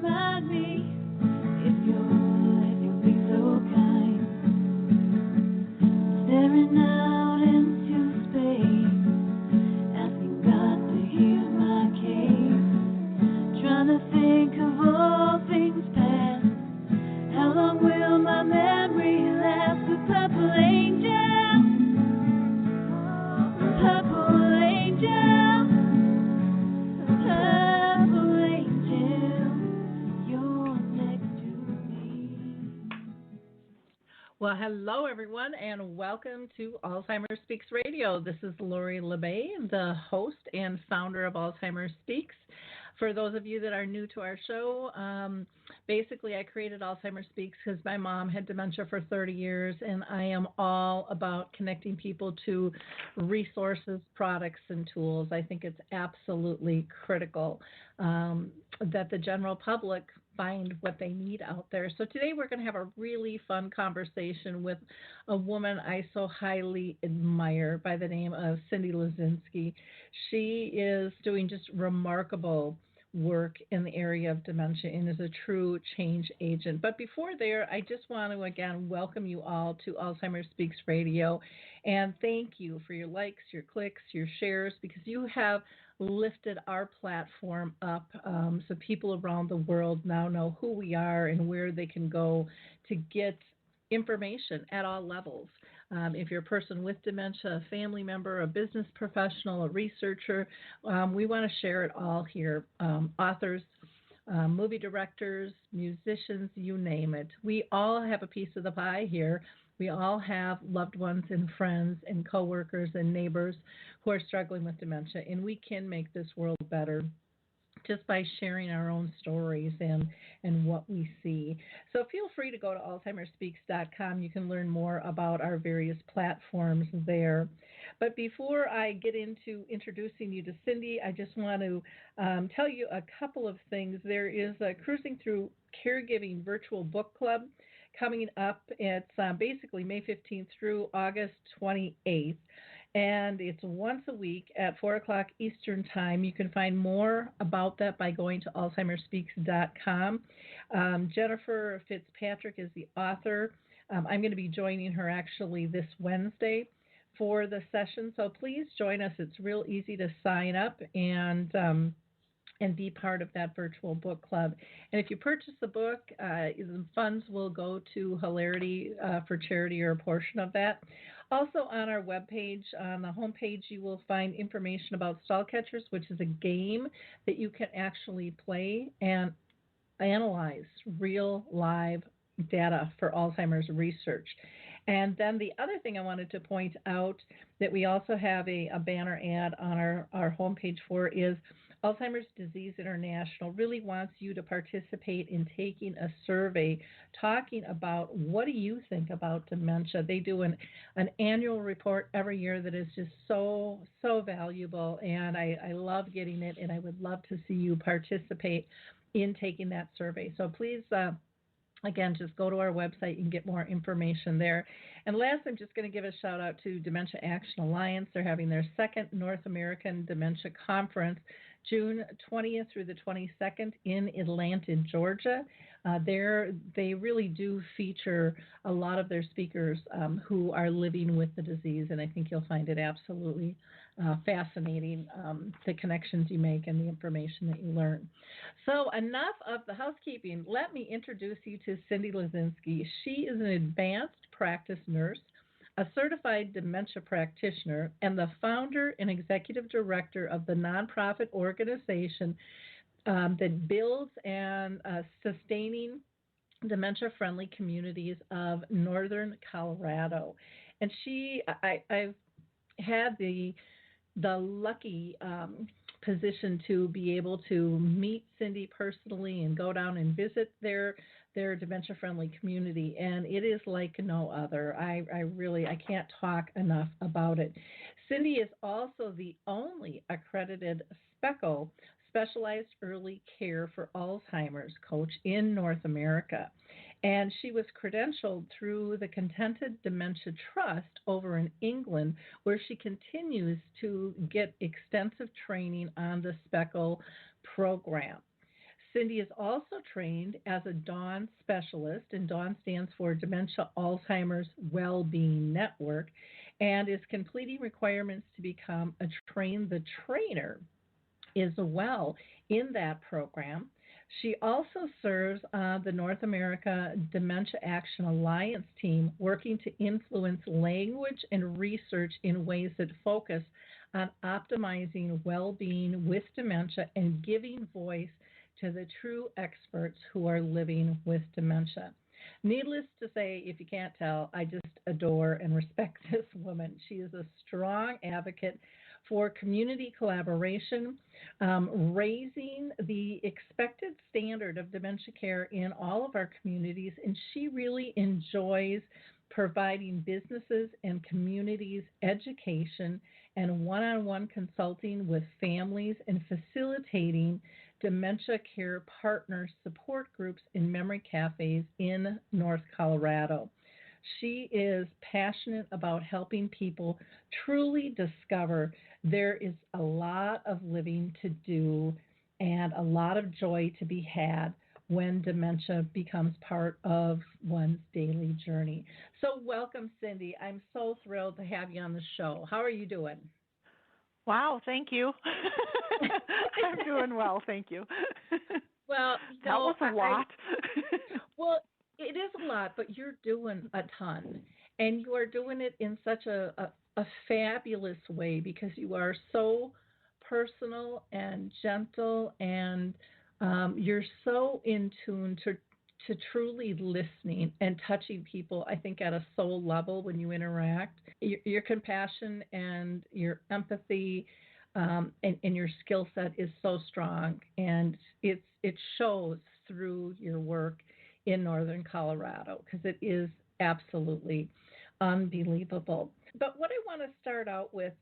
remind me if you'll be so kind. Staring out into space, asking God to hear my case. Trying to think of all things past. How long will my memory last? The purple angel, the purple angel, the purple angel, you're next to me. Well, hello, everyone, and welcome to Alzheimer Speaks Radio. This is Lori LeBay, the host and founder of Alzheimer Speaks. For those of you that are new to our show, basically I created Alzheimer Speaks because my mom had dementia for 30 years, and I am all about connecting people to resources, products, and tools. I think it's absolutely critical that the general public find what they need out there. So today we're going to have a really fun conversation with a woman I so highly admire by the name of Cyndy Luzinski. She is doing just remarkable work in the area of dementia and is a true change agent. But before there, I just want to again welcome you all to Alzheimer Speaks Radio and thank you for your likes, your clicks, your shares, because you have lifted our platform up so people around the world now know who we are and where they can go to get information at all levels. If you're a person with dementia, a family member, a business professional, a researcher, we want to share it all here. Authors, movie directors, musicians, you name it. We all have a piece of the pie here. We all have loved ones and friends and coworkers and neighbors who are struggling with dementia, and we can make this world better just by sharing our own stories and what we see. So feel free to go to alzheimerspeaks.com. You can learn more about our various platforms there. But before I get into introducing you to Cyndy, I just want to tell you a couple of things. There is a Cruising Through Caregiving virtual book club coming up. It's basically May 15th through August 28th. And it's once a week at 4 o'clock Eastern Time. You can find more about that by going to alzheimerspeaks.com. Jennifer Fitzpatrick is the author. I'm going to be joining her actually this Wednesday for the session. So please join us. It's real easy to sign up and be part of that virtual book club. And if you purchase the book, the funds will go to Hilarity for charity or a portion of that. Also on our webpage, on the homepage, you will find information about Stall Catchers, which is a game that you can actually play and analyze real live data for Alzheimer's research. And then the other thing I wanted to point out that we also have a banner ad on our homepage for is Alzheimer's Disease International really wants you to participate in taking a survey talking about what do you think about dementia. They do an annual report every year that is just so valuable, and I love getting it, and I would love to see you participate in taking that survey. So please, again, just go to our website and get more information there. And last, I'm just going to give a shout out to Dementia Action Alliance. They're having their second North American Dementia Conference, June 20th through the 22nd in Atlanta, Georgia. They really do feature a lot of their speakers who are living with the disease, and I think you'll find it absolutely fascinating, the connections you make and the information that you learn. So enough of the housekeeping. Let me introduce you to Cyndy Luzinski. She is an advanced practice nurse, a certified dementia practitioner, and the founder and executive director of the nonprofit organization that builds and sustaining dementia-friendly communities of northern Colorado. And I've had the lucky position to be able to meet Cyndy personally and go down and visit their dementia-friendly community, and it is like no other. I can't talk enough about it. Cyndy is also the only accredited SPECAL, Specialized Early Care for Alzheimer's coach in North America. And she was credentialed through the Contented Dementia Trust over in England, where she continues to get extensive training on the SPECAL program. Cyndy is also trained as a DAWN specialist, and DAWN stands for Dementia Alzheimer's Wellbeing Network, and is completing requirements to become a Train the Trainer as well in that program. She also serves on the North America Dementia Action Alliance team, working to influence language and research in ways that focus on optimizing well-being with dementia and giving voice to the true experts who are living with dementia. Needless to say, if you can't tell, I just adore and respect this woman. She is a strong advocate for community collaboration, raising the expected standard of dementia care in all of our communities, and she really enjoys providing businesses and communities education and one-on-one consulting with families and facilitating dementia care partner support groups in memory cafes in North Colorado. She is passionate about helping people truly discover there is a lot of living to do and a lot of joy to be had when dementia becomes part of one's daily journey. So welcome, Cyndy. I'm so thrilled to have you on the show. How are you doing? Wow, thank you. I'm doing well, thank you. Well, that was a lot. Well, it is a lot, but you're doing a ton. And you are doing it in such a fabulous way because you are so personal and gentle, and you're so in tune to truly listening and touching people, I think, at a soul level when you interact. Your compassion and your empathy and your skill set is so strong, and it shows through your work in Northern Colorado because it is absolutely unbelievable. But what I want to start out with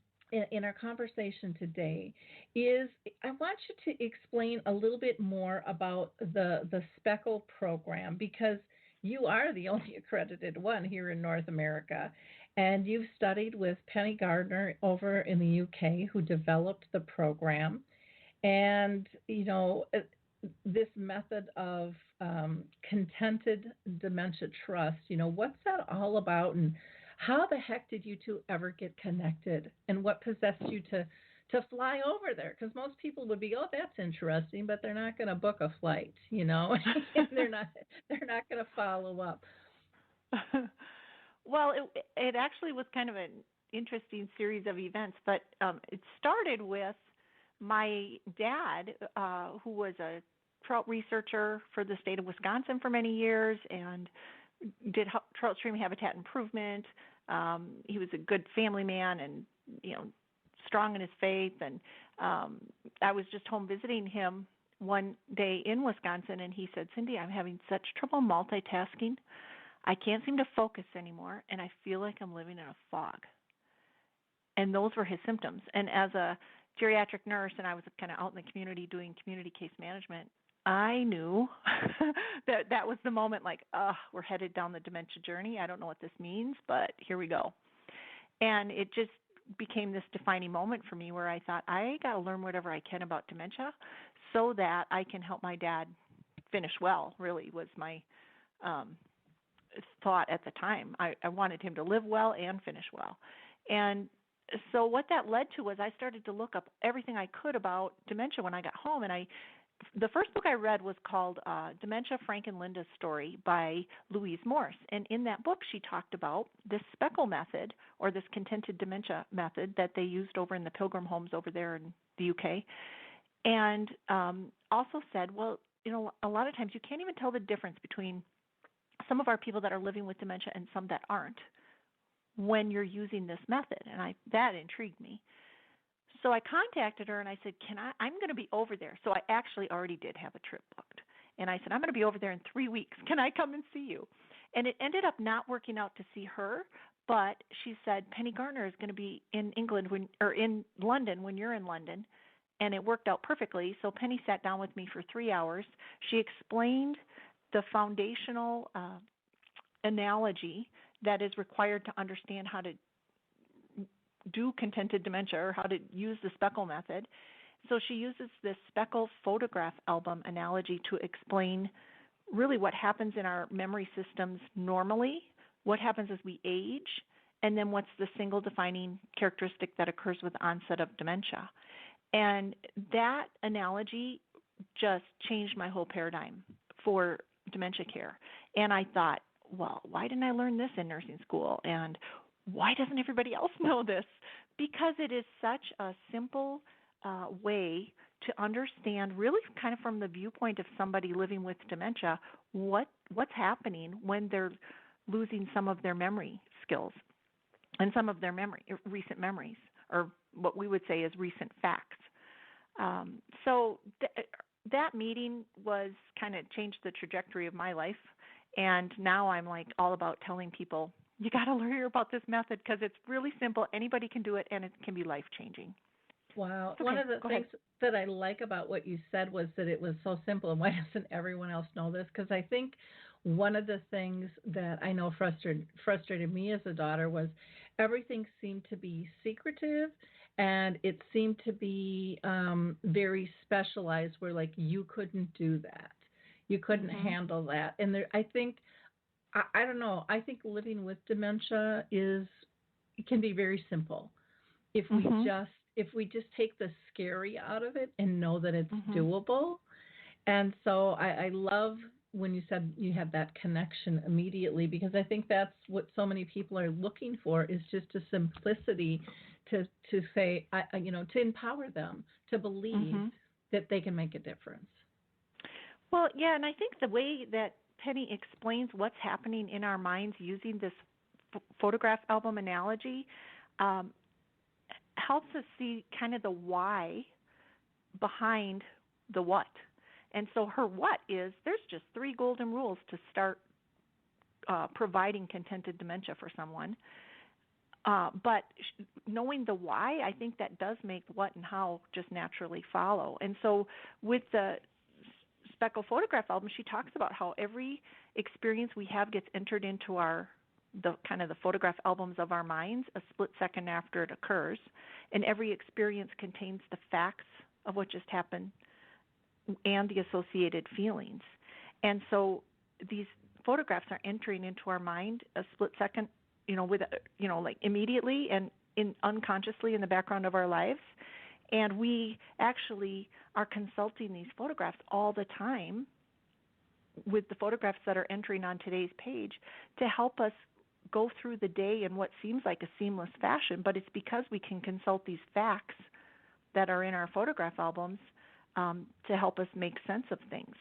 in our conversation today is I want you to explain a little bit more about the SPECAL program, because you are the only accredited one here in North America, and you've studied with Penny Gardner over in the UK, who developed the program. And, you know, this method of Contented Dementia Trust, you know, what's that all about, and how the heck did you two ever get connected, and what possessed you to fly over there? Because most people would be, oh, that's interesting, but they're not going to book a flight, you know. they're not going to follow up. Well, it actually was kind of an interesting series of events, but it started with my dad, who was a trout researcher for the state of Wisconsin for many years and did trout stream habitat improvement. He was a good family man and, you know, strong in his faith. And I was just home visiting him one day in Wisconsin, and he said, Cyndy, I'm having such trouble multitasking. I can't seem to focus anymore, and I feel like I'm living in a fog. And those were his symptoms. And as a geriatric nurse, and I was kind of out in the community doing community case management, I knew that was the moment, like, we're headed down the dementia journey. I don't know what this means, but here we go. And it just became this defining moment for me where I thought, I got to learn whatever I can about dementia so that I can help my dad finish well, really was my thought at the time. I wanted him to live well and finish well. And so what that led to was I started to look up everything I could about dementia when I got home, and the first book I read was called Dementia, Frank and Linda's Story by Louise Morse. And in that book, she talked about this SPECAL method, or this Contented Dementia method that they used over in the Pilgrim homes over there in the UK. And also said, well, you know, a lot of times you can't even tell the difference between some of our people that are living with dementia and some that aren't when you're using this method. And that intrigued me. So I contacted her and I said, I'm going to be over there. So I actually already did have a trip booked. And I said, I'm going to be over there in 3 weeks. Can I come and see you? And it ended up not working out to see her, but she said, Penny Gardner is going to be in England in London when you're in London. And it worked out perfectly. So Penny sat down with me for 3 hours. She explained the foundational analogy that is required to understand how to do contented dementia, or how to use the SPECAL method, So she uses this SPECAL photograph album analogy to explain really what happens in our memory systems normally, what happens as we age, and then what's the single defining characteristic that occurs with onset of dementia. And that analogy just changed my whole paradigm for dementia care. And I thought, well, why didn't I learn this in nursing school? And why doesn't everybody else know this? Because it is such a simple way to understand, really kind of from the viewpoint of somebody living with dementia, what's happening when they're losing some of their memory skills and some of their recent memories, or what we would say is recent facts. So that meeting was kind of changed the trajectory of my life, and now I'm like all about telling people, you got to learn about this method because it's really simple. Anybody can do it, and it can be life-changing. Wow. Okay, one of the go things ahead. that I like about what you said was that it was so simple. And why doesn't everyone else know this? Because I think one of the things that I know frustrated me as a daughter was everything seemed to be secretive, and it seemed to be very specialized, where like you couldn't do that. You couldn't handle that. And there, I think, I don't know, I think living with dementia can be very simple if we just take the scary out of it and know that it's doable. And so I love when you said you had that connection immediately, because I think that's what so many people are looking for, is just a simplicity to say, to empower them to believe that they can make a difference. Well, yeah, and I think the way that Penny explains what's happening in our minds using this photograph album analogy helps us see kind of the why behind the what. And so her what is, there's just 3 golden rules to start providing contented dementia for someone. But knowing the why, I think that does make what and how just naturally follow. And so with the SPECAL photograph album, she talks about how every experience we have gets entered into the photograph albums of our minds a split second after it occurs, and every experience contains the facts of what just happened and the associated feelings. And so these photographs are entering into our mind a split second, like immediately and unconsciously in the background of our lives. And we actually are consulting these photographs all the time with the photographs that are entering on today's page to help us go through the day in what seems like a seamless fashion, but it's because we can consult these facts that are in our photograph albums to help us make sense of things.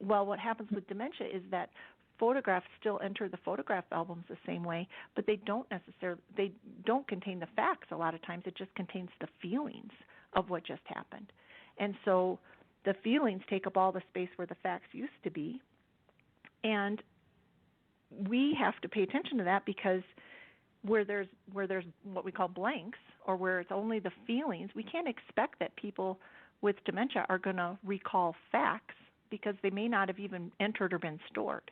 Well, what happens with dementia is that photographs still enter the photograph albums the same way, but they don't contain the facts a lot of times. It just contains the feelings of what just happened. And so the feelings take up all the space where the facts used to be, and we have to pay attention to that, because where there's what we call blanks, or where it's only the feelings, we can't expect that people with dementia are going to recall facts, because they may not have even entered or been stored.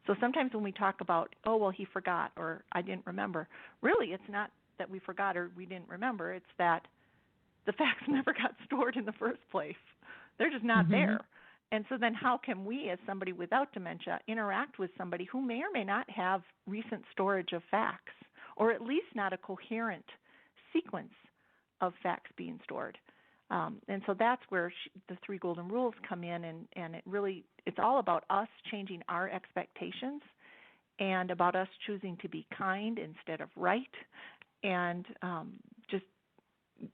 So sometimes when we talk about, oh, well, he forgot, or I didn't remember, really it's not that we forgot or we didn't remember, it's that the facts never got stored in the first place. They're just not there. And so then how can we, as somebody without dementia, interact with somebody who may or may not have recent storage of facts, or at least not a coherent sequence of facts being stored? And so that's where the 3 golden rules come in, and it's all about us changing our expectations, and about us choosing to be kind instead of right, and just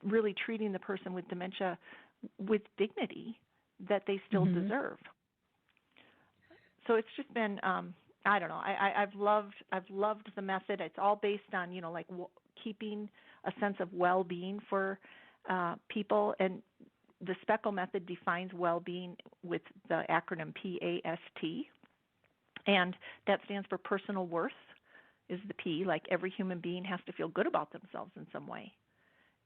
really treating the person with dementia with dignity that they still deserve. So it's just been, I don't know, I've loved the method. It's all based on, keeping a sense of well-being for people. And the SPECAL method defines well-being with the acronym PAST. And that stands for personal worth, is the P, like every human being has to feel good about themselves in some way.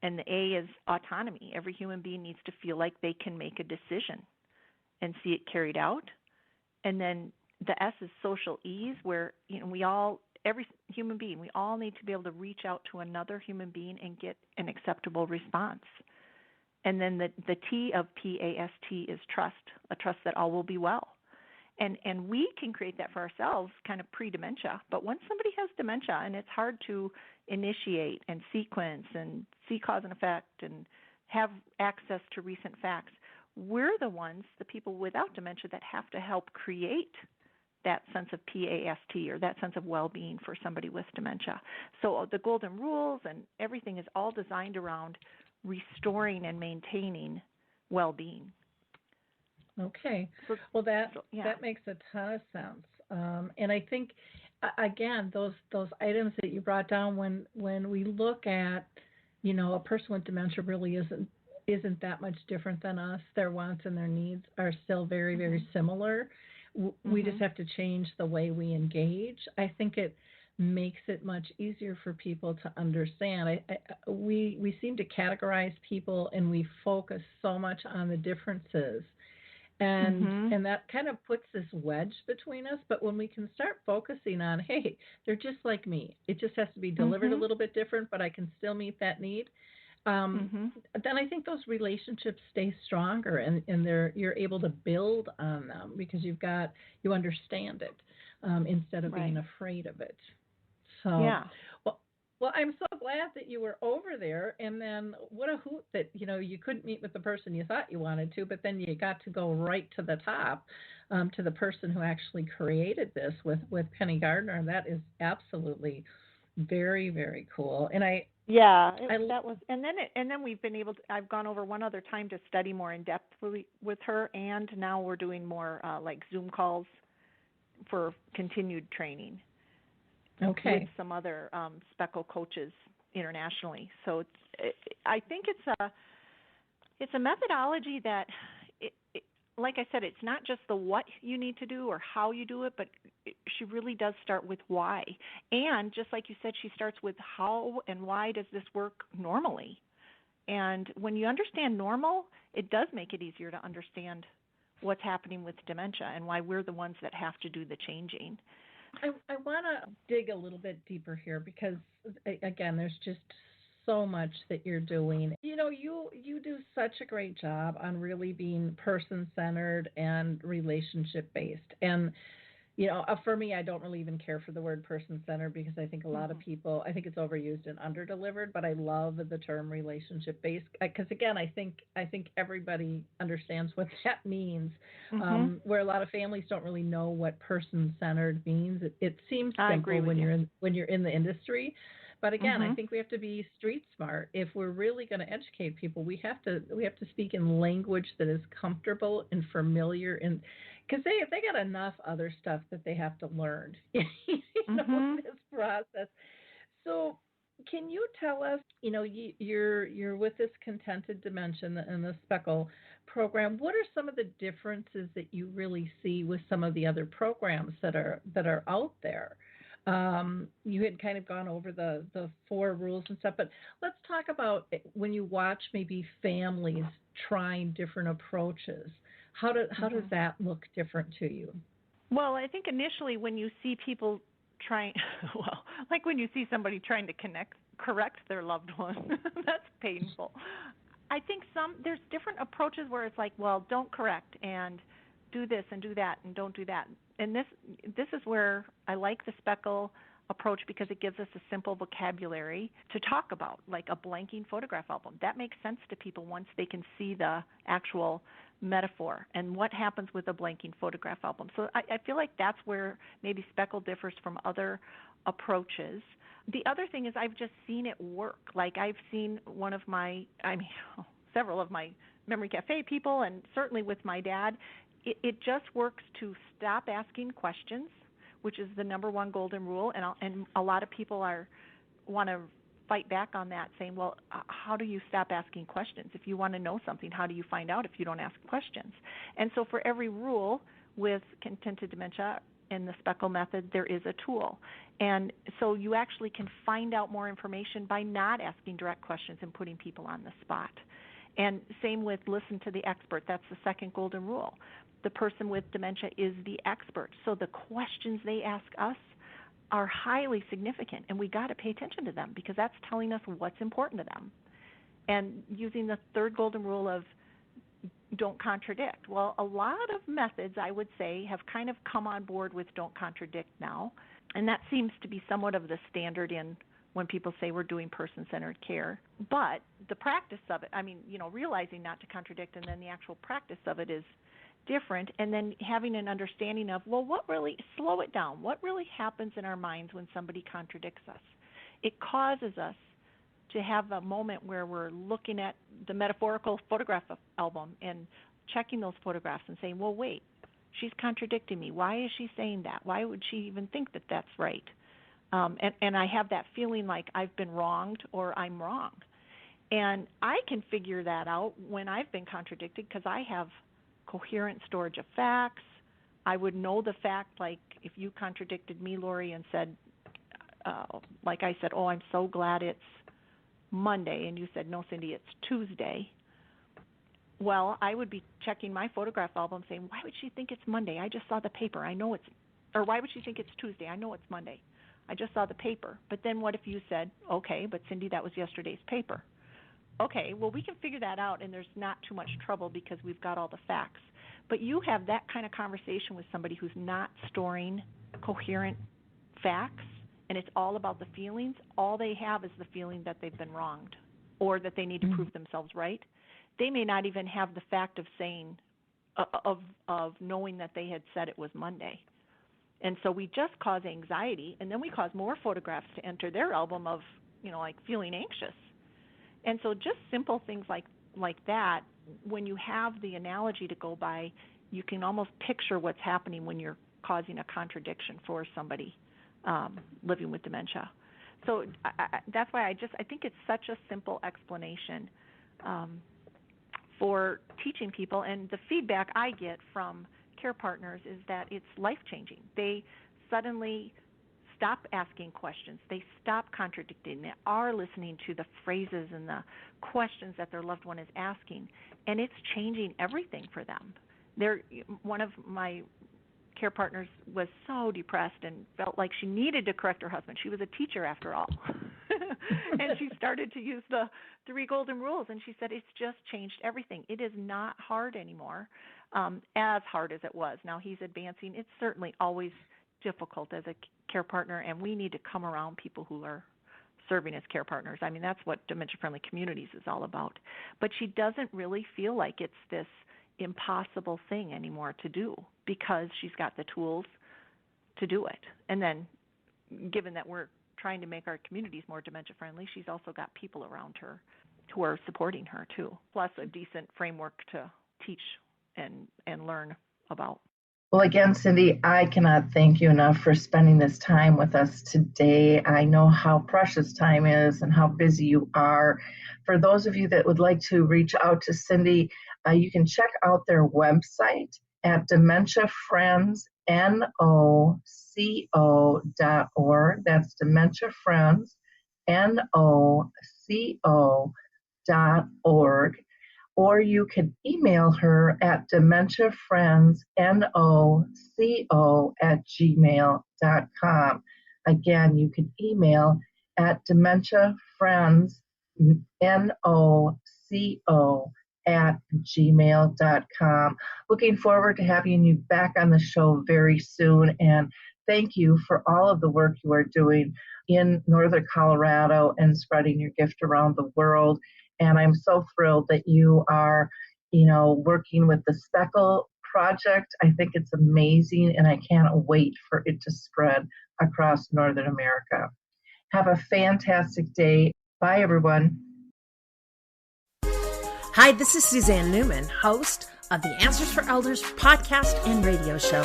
And the A is autonomy. Every human being needs to feel like they can make a decision and see it carried out. And then the S is social ease, where every human being, we all need to be able to reach out to another human being and get an acceptable response. And then the T of PAST is trust, a trust that all will be well. And we can create that for ourselves kind of pre-dementia. But once somebody has dementia, and it's hard to initiate and sequence and see cause and effect and have access to recent facts, we're the ones, the people without dementia, that have to help create that sense of PAST, or that sense of well-being for somebody with dementia. So the golden rules and everything is all designed around restoring and maintaining well-being. Okay. Well, that makes a ton of sense. And I think, again, those items that you brought down, when we look at, a person with dementia really isn't that much different than us. Their wants and their needs are still very, very similar. We just have to change the way we engage. I think it makes it much easier for people to understand. We seem to categorize people, and we focus so much on the differences. And that kind of puts this wedge between us. But when we can start focusing on, hey, they're just like me. It just has to be delivered a little bit different, but I can still meet that need. Then I think those relationships stay stronger, and you're able to build on them because you understand it instead of being afraid of it. So, well, I'm so glad that you were over there, and then what a hoot that, you couldn't meet with the person you thought you wanted to, but then you got to go right to the top, to the person who actually created this with Penny Gardner. And that is absolutely very, very cool. And that was, and then we've been able to, I've gone over one other time to study more in depth with her, and now we're doing more like Zoom calls for continued training. Okay. With some other SPECAL coaches internationally. So I think it's a methodology that, like I said, it's not just the what you need to do or how you do it, but she really does start with why. And just like you said, she starts with how and why does this work normally. And when you understand normal, it does make it easier to understand what's happening with dementia and why we're the ones that have to do the changing. I want to dig a little bit deeper here because, again, there's just so much that you're doing. You do such a great job on really being person-centered and relationship-based. And, for me, I don't really even care for the word person-centered because I think a lot of people, I think it's overused and underdelivered, but I love the term relationship-based because, again, I think everybody understands what that means, where a lot of families don't really know what person-centered means. It seems simple when you're in the industry. But again, I think we have to be street smart. If we're really going to educate people, we have to speak in language that is comfortable and familiar, and because they got enough other stuff that they have to learn in this process. So, can you tell us? You're with this Contented Dementia and the SPECAL program. What are some of the differences that you really see with some of the other programs that are out there? You had kind of gone over the 4 rules and stuff, but let's talk about when you watch maybe families trying different approaches. How does that look different to you? Well, I think initially when you see people trying, like when you see somebody trying to correct their loved one, that's painful. I think there's different approaches where it's like, well, don't correct and do this and do that and don't do that. And this is where I like the SPECAL approach because it gives us a simple vocabulary to talk about, like a blanking photograph album. That makes sense to people once they can see the actual metaphor and what happens with a blanking photograph album. So I feel like that's where maybe SPECAL differs from other approaches. The other thing is I've just seen it work. Like I've seen several of my Memory Café people, and certainly with my dad, it just works to stop asking questions, which is the number one golden rule. And a lot of people want to fight back on that, saying, well, how do you stop asking questions? If you want to know something, how do you find out if you don't ask questions? And so for every rule with Contented Dementia and the SPECAL method, there is a tool. And so you actually can find out more information by not asking direct questions and putting people on the spot. And same with listen to the expert. That's the second golden rule. The person with dementia is the expert. So the questions they ask us are highly significant, and we got to pay attention to them because that's telling us what's important to them. and using the third golden rule of don't contradict. Well, a lot of methods, I would say, have kind of come on board with don't contradict now, and that seems to be somewhat of the standard in when people say we're doing person-centered care. But the practice of it, realizing not to contradict, and then the actual practice of it is different, and then having an understanding of, slow it down. What really happens in our minds when somebody contradicts us? It causes us to have a moment where we're looking at the metaphorical photograph album and checking those photographs and saying, well, wait, she's contradicting me. Why is she saying that? Why would she even think that that's right? And I have that feeling like I've been wronged or I'm wrong. And I can figure that out when I've been contradicted because I have coherent storage of facts. I would know the fact, like if you contradicted me, Lori, and said, like I said, oh, I'm so glad it's Monday, and you said, no, Cyndy, it's Tuesday. Well, I would be checking my photograph album saying, why would she think it's Monday? I just saw the paper. I know it's, or why would she think it's Tuesday? I know it's Monday. I just saw the paper. But then what if you said, okay, but Cyndy, that was yesterday's paper. Okay, well, we can figure that out, and there's not too much trouble because we've got all the facts. But you have that kind of conversation with somebody who's not storing coherent facts, and it's all about the feelings. All they have is the feeling that they've been wronged or that they need to prove themselves right. They may not even have the fact of saying, of knowing that they had said it was Monday. And so we just cause anxiety, and then we cause more photographs to enter their album of, like feeling anxious. And so just simple things like that, when you have the analogy to go by, you can almost picture what's happening when you're causing a contradiction for somebody living with dementia. So that's why I think it's such a simple explanation for teaching people. And the feedback I get from care partners is that it's life-changing. They suddenly stop asking questions. They stop contradicting. They are listening to the phrases and the questions that their loved one is asking, and it's changing everything for them. One of my care partners was so depressed and felt like she needed to correct her husband. She was a teacher after all. And she started to use the 3 golden rules, and she said it's just changed everything. It is not hard anymore, as hard as it was. Now he's advancing. It's certainly always difficult as a care partner, and we need to come around people who are serving as care partners. I mean, that's what Dementia-Friendly Communities is all about. But she doesn't really feel like it's this impossible thing anymore to do because she's got the tools to do it. And then given that we're trying to make our communities more dementia-friendly, she's also got people around her who are supporting her too, plus a decent framework to teach and learn about. Well, again, Cyndy, I cannot thank you enough for spending this time with us today. I know how precious time is and how busy you are. For those of you that would like to reach out to Cyndy, you can check out their website at dementiafriendsnoco.org. That's dementiafriendsnoco.org. Or you can email her at dementiafriendsnoco@gmail.com. Again, you can email at dementiafriendsnoco@gmail.com. Looking forward to having you back on the show very soon, and thank you for all of the work you are doing in Northern Colorado and spreading your gift around the world. And I'm so thrilled that you are, working with the SPECAL project. I think it's amazing, and I can't wait for it to spread across Northern America. Have a fantastic day. Bye, everyone. Hi, this is Suzanne Newman, host of the Answers for Elders podcast and radio show.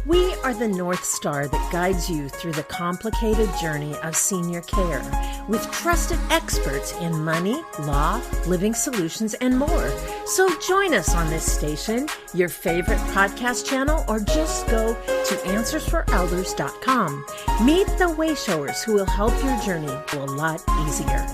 We are the North Star that guides you through the complicated journey of senior care with trusted experts in money, law, living solutions, and more. So join us on this station, your favorite podcast channel, or just go to AnswersForElders.com. Meet the Wayshowers who will help your journey go a lot easier.